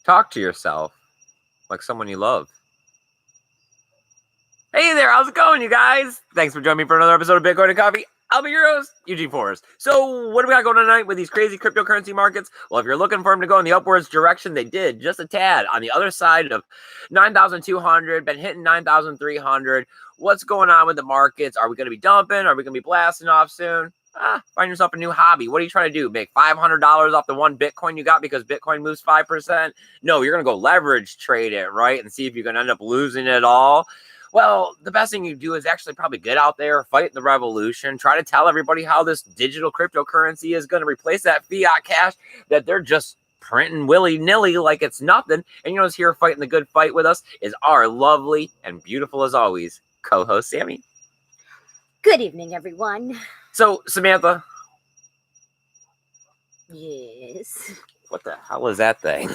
Talk to yourself like someone you love. Hey there, how's it going, you guys? Thanks for joining me for another episode of Bitcoin and Coffee. I'll be your host, Eugene Forrest. So, what do we got going tonight with these crazy cryptocurrency markets? Well, if you're looking for them to go in the upwards direction, they did just a tad on the other side of 9,200, been hitting 9,300. What's going on with the markets? Are we going to be dumping? Are we going to be blasting off soon? Find yourself a new hobby. What are you trying to do? Make $500 off the one Bitcoin you got because Bitcoin moves 5%? No, you're going to go leverage trade it, right? And see if you can end up losing it all. Well, the best thing you do is actually probably get out there, fight the revolution, try to tell everybody how this digital cryptocurrency is going to replace that fiat cash that they're just printing willy-nilly like it's nothing. And you know who's here fighting the good fight with us is our lovely and beautiful as always co-host Sammy. Good evening, everyone. So, Samantha. Yes. What the hell is that thing?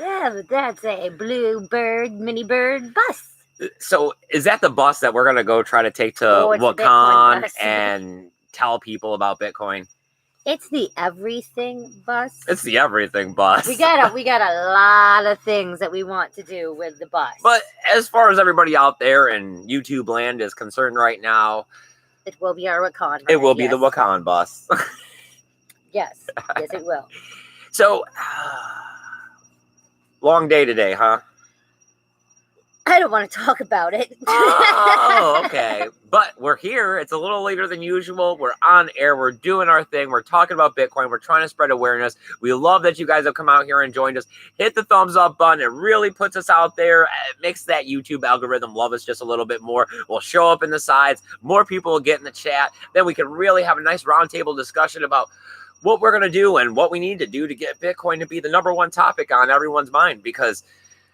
Yeah, but that's a bluebird mini bird bus. So is that the bus that we're going to go try to take to Wakaan and tell people about Bitcoin? It's the everything bus. It's the everything bus. We got a lot of things that we want to do with the bus. But as far as everybody out there in YouTube land is concerned right now, it will be our Wakaan. It will be the Wakaan bus. Yes, it will. So, long day today, huh? I don't want to talk about it. Oh, okay. But we're here. It's a little later than usual. We're on air. We're doing our thing. We're talking about Bitcoin. We're trying to spread awareness. We love that you guys have come out here and joined us. Hit the thumbs up button. It really puts us out there. It makes that YouTube algorithm love us just a little bit more. We'll show up in the sides. More people will get in the chat. Then we can really have a nice roundtable discussion about what we're going to do and what we need to do to get Bitcoin to be the number one topic on everyone's mind, because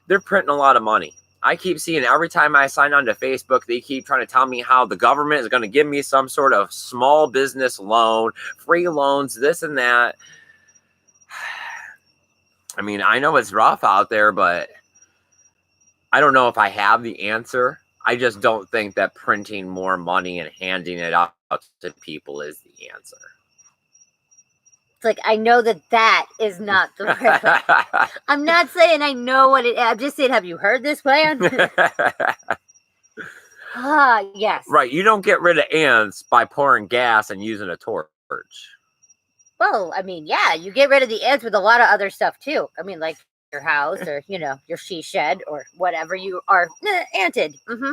they're printing a lot of money. I keep seeing every time I sign on to Facebook, they keep trying to tell me how the government is going to give me some sort of small business loan, free loans, this and that. I mean, I know it's rough out there, but I don't know if I have the answer. I just don't think that printing more money and handing it out to people is the answer. Like, I know that is not the right. I'm not saying I know what it is. I'm just saying, have you heard this plan? Yes. Right. You don't get rid of ants by pouring gas and using a torch. Well, I mean, yeah, you get rid of the ants with a lot of other stuff too. I mean, like your house or, your she shed or whatever you are anted. Mm-hmm.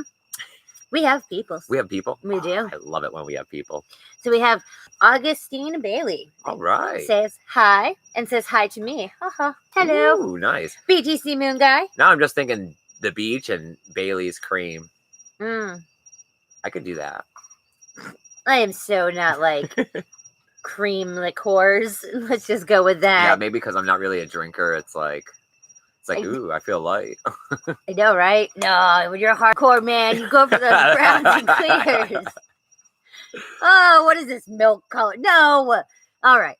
We have people. We have people? We do. I love it when we have people. So we have Augustine Bailey. All right. Says hi and says hi to me. Hello. Ooh, nice. BTC Moon Guy. Now I'm just thinking the beach and Bailey's cream. I could do that. I am so not like cream liqueurs. Let's just go with that. Yeah, maybe because I'm not really a drinker. It's like, ooh, I feel light. I know, right? No, when you're a hardcore man, you go for the browns and clears. Oh, what is this milk color? No. All right.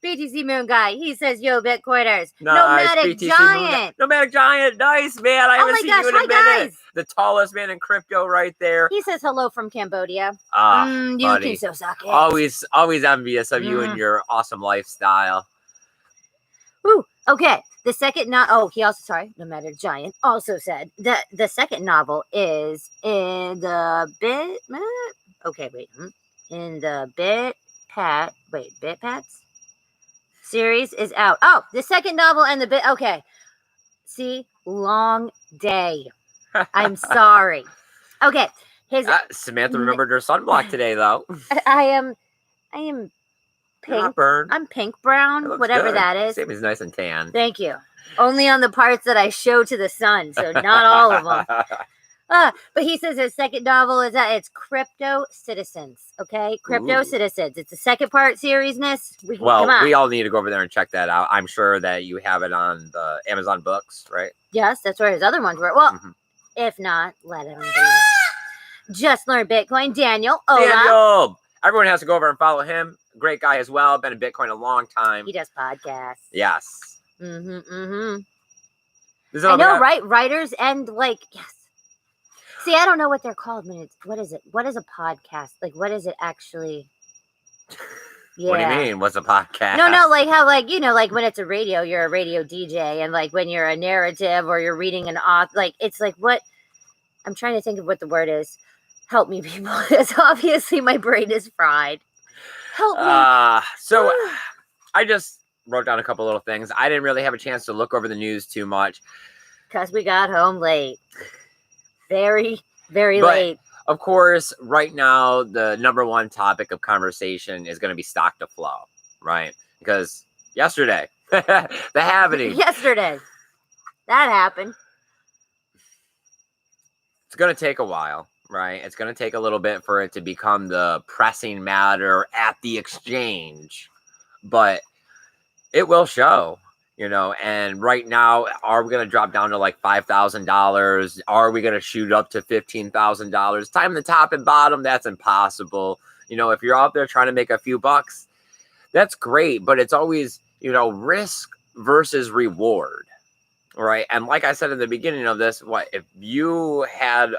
BTC Moon Guy, he says, yo, Bitcoiners. Nice. Nomadic BTC Giant. Nomadic Giant. Nice, man. I haven't seen you in a minute. Guys. The tallest man in crypto right there. He says hello from Cambodia. You can so suck it. Always envious of you and your awesome lifestyle. Woo. Okay. The second Nomadic Giant also said that the second novel is in the BitPats series is out. Oh, the second novel and okay. See, long day. I'm sorry. Okay. Samantha remembered her sunblock today, though. I am pink. I'm pink brown, whatever good. That is. Sammy's nice and tan. Thank you. Only on the parts that I show to the sun, so not all of them. But he says his second novel is that it's Crypto Citizens. Okay, Crypto Citizens. It's the second part seriesness. We all need to go over there and check that out. I'm sure that you have it on the Amazon books, right? Yes, that's where his other ones were. Well, if not, let him be. Just Learn Bitcoin. Daniel. Everyone has to go over and follow him. Great guy as well. Been in Bitcoin a long time. He does podcasts. Yes. I know, right? Writers and yes. See, I don't know what they're called when what is it? What is a podcast? Like, what is it actually? Yeah. What do you mean? What's a podcast? No, like how, like, you know, like when it's a radio, you're a radio DJ, and like when you're a narrative or you're reading an author, like it's like what I'm trying to think of what the word is. Help me, people. It's obviously my brain is fried. Help me. So I just wrote down a couple little things. I didn't really have a chance to look over the news too much. Because we got home late. Very, very But, late. of course, right now, the number one topic of conversation is going to be stock to flow, right? Because yesterday, the happening. Yesterday. That happened. It's going to take a while, right? It's going to take a little bit for it to become the pressing matter at the exchange. But it will show, you know. And right now, are we going to drop down to like $5,000? Are we going to shoot up to $15,000? Time the top and bottom, that's impossible. You know, if you're out there trying to make a few bucks, that's great. But it's always, you know, risk versus reward, right? And like I said in the beginning of this, what if you had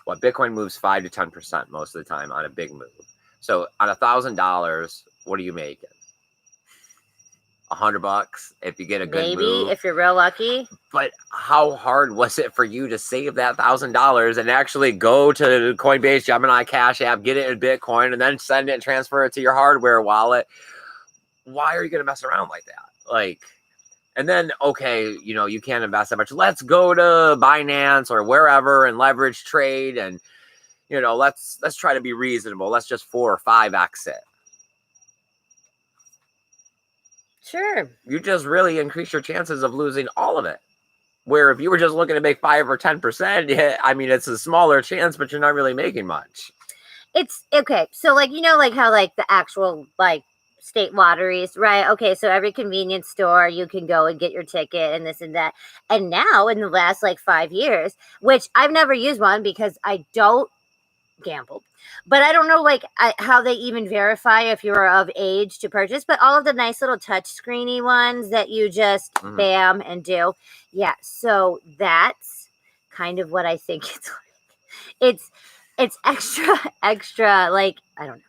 what Bitcoin moves 5 to 10% most of the time on a big move. So on $1,000, what are you making? $100 if you get a good move. Maybe if you're real lucky. But how hard was it for you to save that $1,000 and actually go to Coinbase, Gemini, Cash App, get it in Bitcoin, and then send it and transfer it to your hardware wallet? Why are you going to mess around like that? Like, and then, okay, you know, you can't invest that much. Let's go to Binance or wherever and leverage trade, and you know, let's try to be reasonable. Let's just 4 or 5x it. Sure. You just really increase your chances of losing all of it. Where if you were just looking to make 5 or 10%, yeah, I mean, it's a smaller chance, but you're not really making much. It's okay. So, like, you know, like how, like, the actual, like, state lotteries, right? Okay, so every convenience store, you can go and get your ticket and this and that. And now, in the last, like, 5 years, which I've never used one because I don't gamble, but I don't know, like, how they even verify if you're of age to purchase, but all of the nice little touch screeny ones that you just bam and do. Yeah, so that's kind of what I think it's like. It's extra, like, I don't know.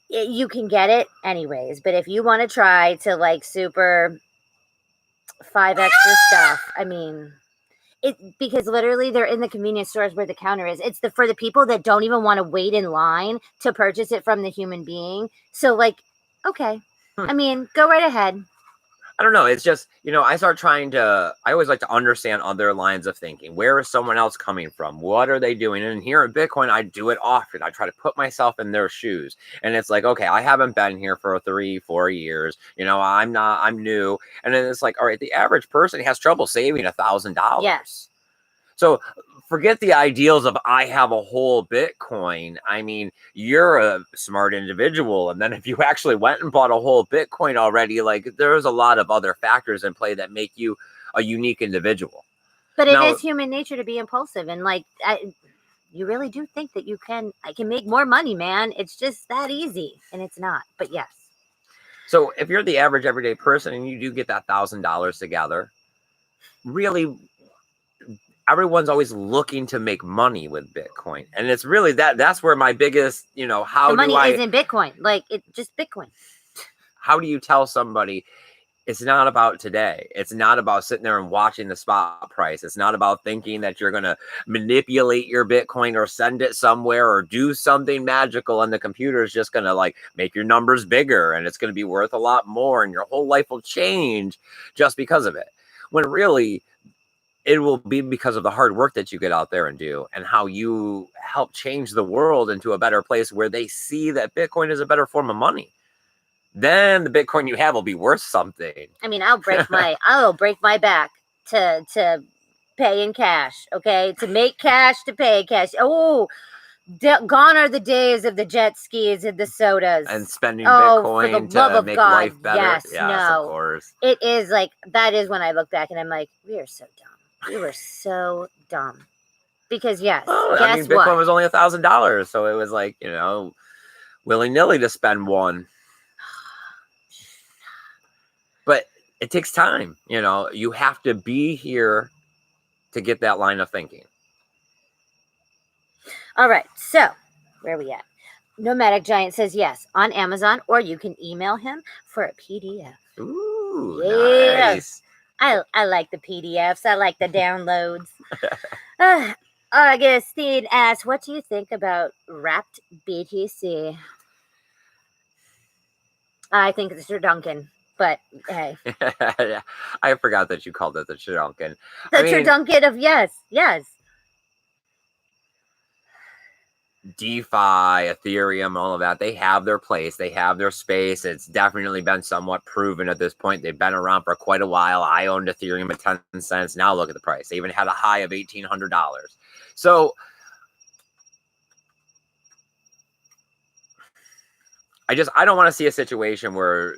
You can get it anyways, but if you want to try to, like, super 5 extra stuff, I mean, because literally they're in the convenience stores where the counter is. It's for the people that don't even want to wait in line to purchase it from the human being. So, like, okay, I mean, go right ahead. I don't know. It's just, you know, I always like to understand other lines of thinking. Where is someone else coming from? What are they doing? And here at Bitcoin, I do it often. I try to put myself in their shoes. And it's like, okay, I haven't been here for 3-4 years. You know, I'm new. And then it's like, all right, the average person has trouble saving $1,000. Yes. So forget the ideals of I have a whole Bitcoin. I mean, you're a smart individual. And then if you actually went and bought a whole Bitcoin already, like, there's a lot of other factors in play that make you a unique individual. But it is human nature to be impulsive. And, like, you really do think that I can make more money, man. It's just that easy. And it's not. But yes. So if you're the average everyday person and you do get that $1,000 together, really, everyone's always looking to make money with Bitcoin. And it's really that's where my biggest, you know, the money is in Bitcoin. Like, it's just Bitcoin. How do you tell somebody it's not about today? It's not about sitting there and watching the spot price. It's not about thinking that you're going to manipulate your Bitcoin or send it somewhere or do something magical and the computer is just going to, like, make your numbers bigger and it's going to be worth a lot more and your whole life will change just because of it. When really, it will be because of the hard work that you get out there and do and how you help change the world into a better place where they see that Bitcoin is a better form of money. Then the Bitcoin you have will be worth something. I mean, I'll break my back to pay in cash. Okay. To make cash, to pay cash. Oh, gone are the days of the jet skis and the sodas and spending Bitcoin to make life better. Yes, of course. It is like, that is when I look back and I'm like, we are so dumb. We were so dumb. Because yes, I mean, Bitcoin was only $1,000, so it was like, you know, willy-nilly to spend one. But it takes time. You know, you have to be here to get that line of thinking. All right, so where are we at? Nomadic Giant says yes on Amazon, or you can email him for a PDF. Ooh, Yeah. nice. I like the PDFs. I like the downloads. Augustine asks, what do you think about wrapped BTC? I think it's Sir Duncan, but hey. I forgot that you called it the Shadunkin. The Turduncan of yes. DeFi, Ethereum, all of that, they have their place. They have their space. It's definitely been somewhat proven at this point. They've been around for quite a while. I owned Ethereum at 10 cents. Now look at the price. They even had a high of $1,800. So I don't want to see a situation where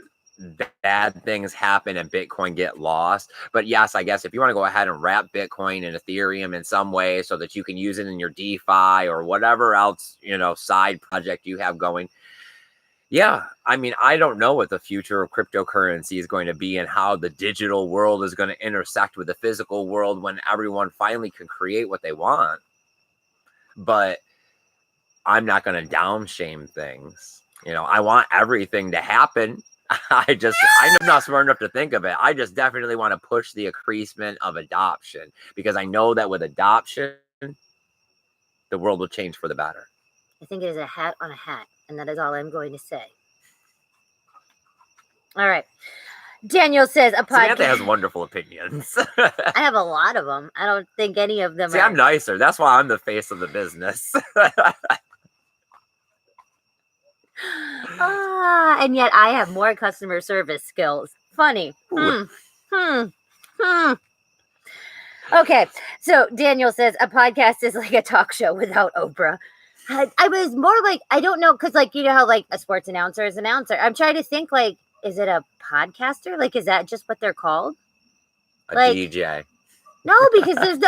bad things happen and Bitcoin get lost. But yes, I guess if you want to go ahead and wrap Bitcoin and Ethereum in some way so that you can use it in your DeFi or whatever else, side project you have going. Yeah, I mean, I don't know what the future of cryptocurrency is going to be and how the digital world is going to intersect with the physical world when everyone finally can create what they want. But I'm not going to down shame things. I want everything to happen. I'm not smart enough to think of it. I just definitely want to push the increasement of adoption because I know that with adoption, the world will change for the better. I think it is a hat on a hat, and that is all I'm going to say. All right. Daniel says a podcast. Samantha has wonderful opinions. I have a lot of them. I don't think any of them See, I'm nicer. That's why I'm the face of the business. And yet I have more customer service skills. Funny. Okay, so Daniel says a podcast is like a talk show without Oprah. I was more like, I don't know, because like, you know how like a sports announcer is an announcer. I'm trying to think like, is it a podcaster? Like, is that just what they're called? A DJ. No, because there's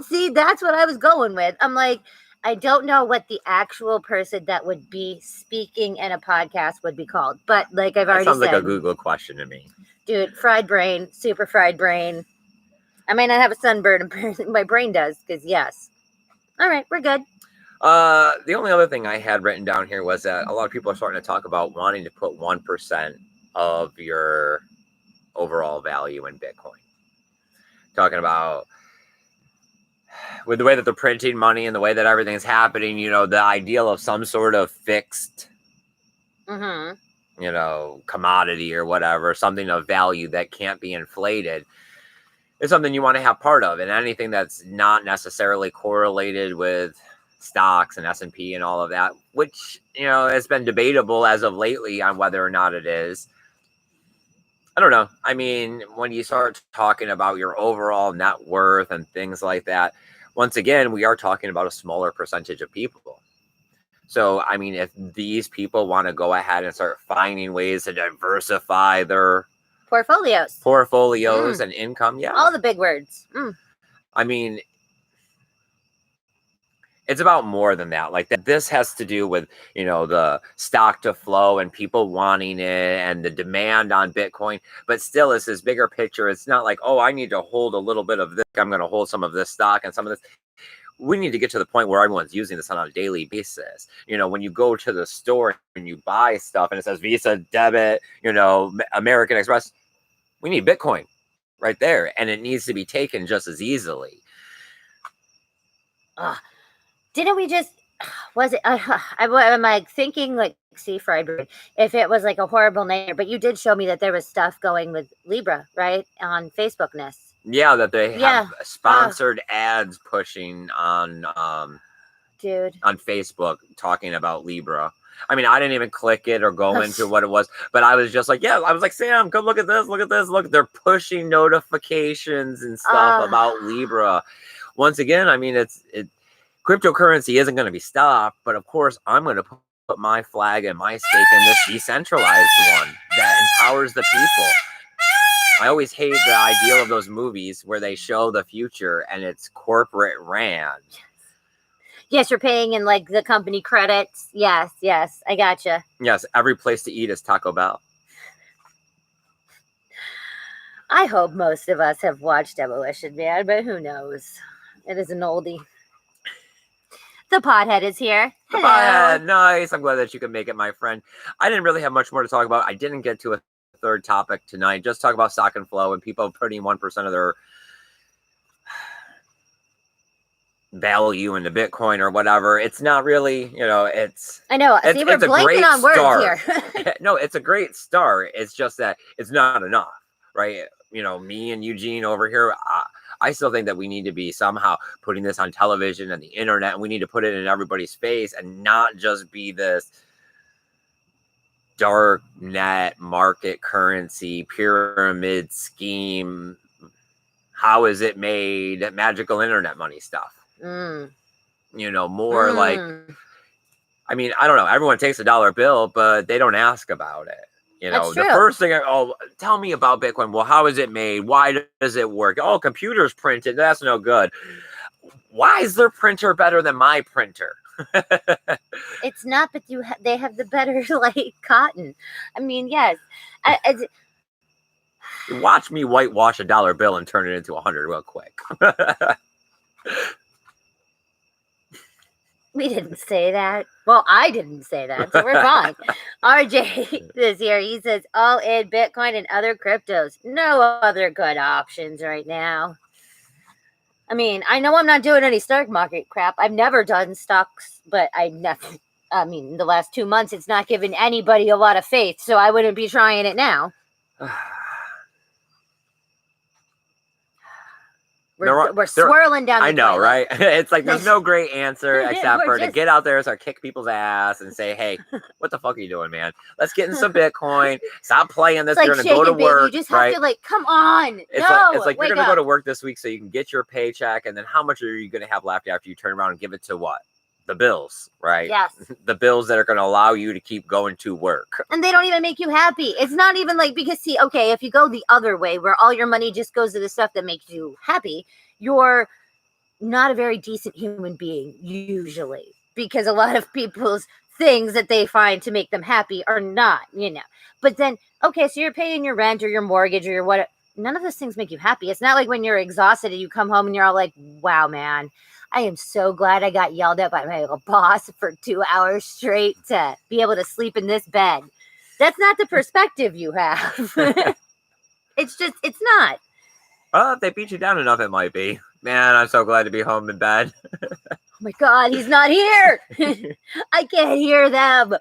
see, that's what I was going with. I'm like, I don't know what the actual person that would be speaking in a podcast would be called. But like I've already said. Sounds like a Google question to me. Dude, fried brain, super fried brain. I may not have a sunburn, apparently my brain does, because yes. All right, we're good. The only other thing I had written down here was that a lot of people are starting to talk about wanting to put 1% of your overall value in Bitcoin. Talking about with the way that they're printing money and the way that everything's happening, the ideal of some sort of fixed, commodity or whatever, something of value that can't be inflated is something you want to have part of. And anything that's not necessarily correlated with stocks and S&P and all of that, which, has been debatable as of lately on whether or not it is. I don't know. I mean, when you start talking about your overall net worth and things like that, once again, we are talking about a smaller percentage of people. So, I mean, if these people want to go ahead and start finding ways to diversify their portfolios and income, yeah. All the big words. I mean, it's about more than that. Like that, this has to do with, the stock to flow and people wanting it and the demand on Bitcoin. But still, it's this bigger picture. It's not like, oh, I need to hold a little bit of this. I'm going to hold some of this stock and some of this. We need to get to the point where everyone's using this on a daily basis. When you go to the store and you buy stuff and it says Visa, debit, American Express, we need Bitcoin right there. And it needs to be taken just as easily. Didn't we just, was it, I'm like thinking like, see, fried brain, if it was like a horrible name, but you did show me that there was stuff going with Libra, right? On Facebookness. Yeah, that they have sponsored ads pushing on on Facebook talking about Libra. I mean, I didn't even click it or go into what it was, but I was just like, I was like, Sam, come look at this, look, they're pushing notifications and stuff about Libra. Once again, I mean, cryptocurrency isn't going to be stopped, but of course, I'm going to put my flag and my stake in this decentralized one that empowers the people. I always hate the ideal of those movies where they show the future and it's corporate ran. Yes, you're paying in like the company credits. Yes, I gotcha. Yes, every place to eat is Taco Bell. I hope most of us have watched Demolition Man, but who knows? It is an oldie. The pothead is here. The Hello. pothead, nice. I'm glad that you could make it, my friend. I didn't really have much more to talk about. I didn't get to a third topic tonight. Just talk about stock and flow and people putting 1% of their value into Bitcoin or whatever. It's not really, it's. I know. It's, See, we're it's a blanking great on words start. here. No, it's a great start. It's just that it's not enough, right? Me and Eugene over here, I still think that we need to be somehow putting this on television and the internet, and we need to put it in everybody's face and not just be this dark net market currency pyramid scheme. How is it made? Magical internet money stuff. More like, I mean, I don't know. Everyone takes a dollar bill, but they don't ask about it. That's the true. first thing, tell me about Bitcoin. Well, how is it made? Why does it work? Oh, computers printed. That's no good. Why is their printer better than my printer? It's not, but they have the better cotton. I mean, yes. Watch me whitewash a dollar bill and turn it into 100 real quick. We didn't say that. Well, I didn't say that, so we're fine. RJ is here. He says, all in Bitcoin and other cryptos. No other good options right now. I mean, I know I'm not doing any stock market crap. I've never done stocks, but in the last 2 months, it's not given anybody a lot of faith, so I wouldn't be trying it now. We're swirling down the I know, toilet. right? It's like there's no great answer except for to get out there, start kick people's ass and say, hey, what the fuck are you doing, man? Let's get in some Bitcoin. Stop playing this. You're going to go to work. You just have to come on. It's like you're going to go to work this week so you can get your paycheck. And then how much are you going to have left after you turn around and give it to what? The bills, right? Yes. The bills that are going to allow you to keep going to work. And they don't even make you happy. It's not even because see, okay, if you go the other way where all your money just goes to the stuff that makes you happy, you're not a very decent human being usually, because a lot of people's things that they find to make them happy are not, But then, okay, so you're paying your rent or your mortgage or your what. None of those things make you happy. It's not like when you're exhausted and you come home and you're all like, wow, man, I am so glad I got yelled at by my boss for 2 hours straight to be able to sleep in this bed. That's not the perspective you have. It's not. Well, if they beat you down enough, it might be. Man, I'm so glad to be home in bed. Oh my God, he's not here. I can't hear them.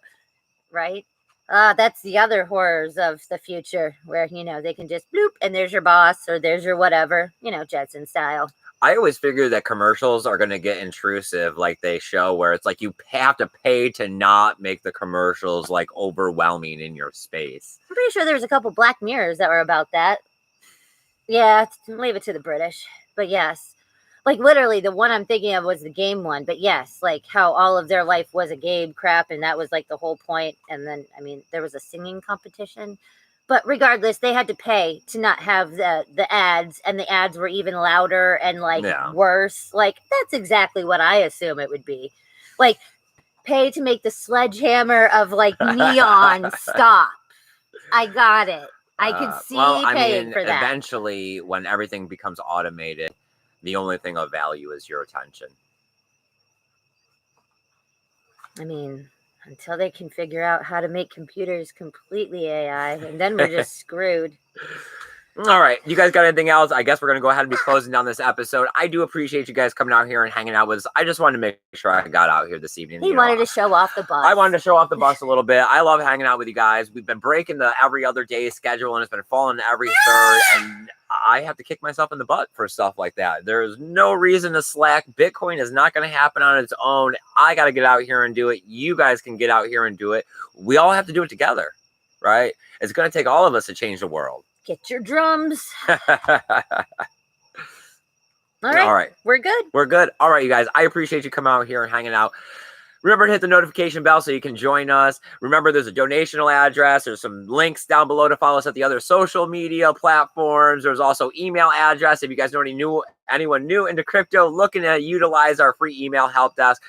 Right? That's the other horrors of the future where, they can just bloop and there's your boss or there's your whatever, Jetson style. I always figure that commercials are going to get intrusive like they show, where it's like you have to pay to not make the commercials overwhelming in your space. I'm pretty sure there's a couple Black Mirrors that were about that. Yeah, leave it to the British. But yes, literally the one I'm thinking of was the game one. But yes, how all of their life was a game crap. And that was the whole point. And then, there was a singing competition. But regardless, they had to pay to not have the ads, and the ads were even louder and worse. That's exactly what I assume it would be. Pay to make the sledgehammer of neon stop. I got it. I could see paying for that. Eventually, when everything becomes automated, the only thing of value is your attention. Until they can figure out how to make computers completely AI, and then we're just screwed. All right. You guys got anything else? I guess we're going to go ahead and be closing down this episode. I do appreciate you guys coming out here and hanging out with us. I just wanted to make sure I got out here this evening. He wanted to show off the bus. I wanted to show off the bus a little bit. I love hanging out with you guys. We've been breaking the every other day schedule, and it's been falling every third, and I have to kick myself in the butt for stuff like that. There's no reason to slack. Bitcoin is not going to happen on its own. I got to get out here and do it. You guys can get out here and do it. We all have to do it together, right? It's going to take all of us to change the world. Get your drums. All right. We're good. We're good. All right, you guys. I appreciate you coming out here and hanging out. Remember to hit the notification bell so you can join us. Remember, there's a donational address. There's some links down below to follow us at the other social media platforms. There's also email address. If you guys know anyone new into crypto looking to utilize our free email help desk,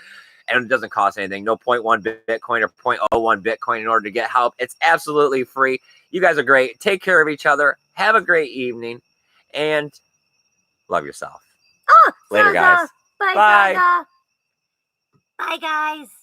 and it doesn't cost anything. No 0.1 Bitcoin or 0.01 Bitcoin in order to get help. It's absolutely free. You guys are great. Take care of each other. Have a great evening. And love yourself. Oh, later, guys. Bye. Bye. Bye, guys.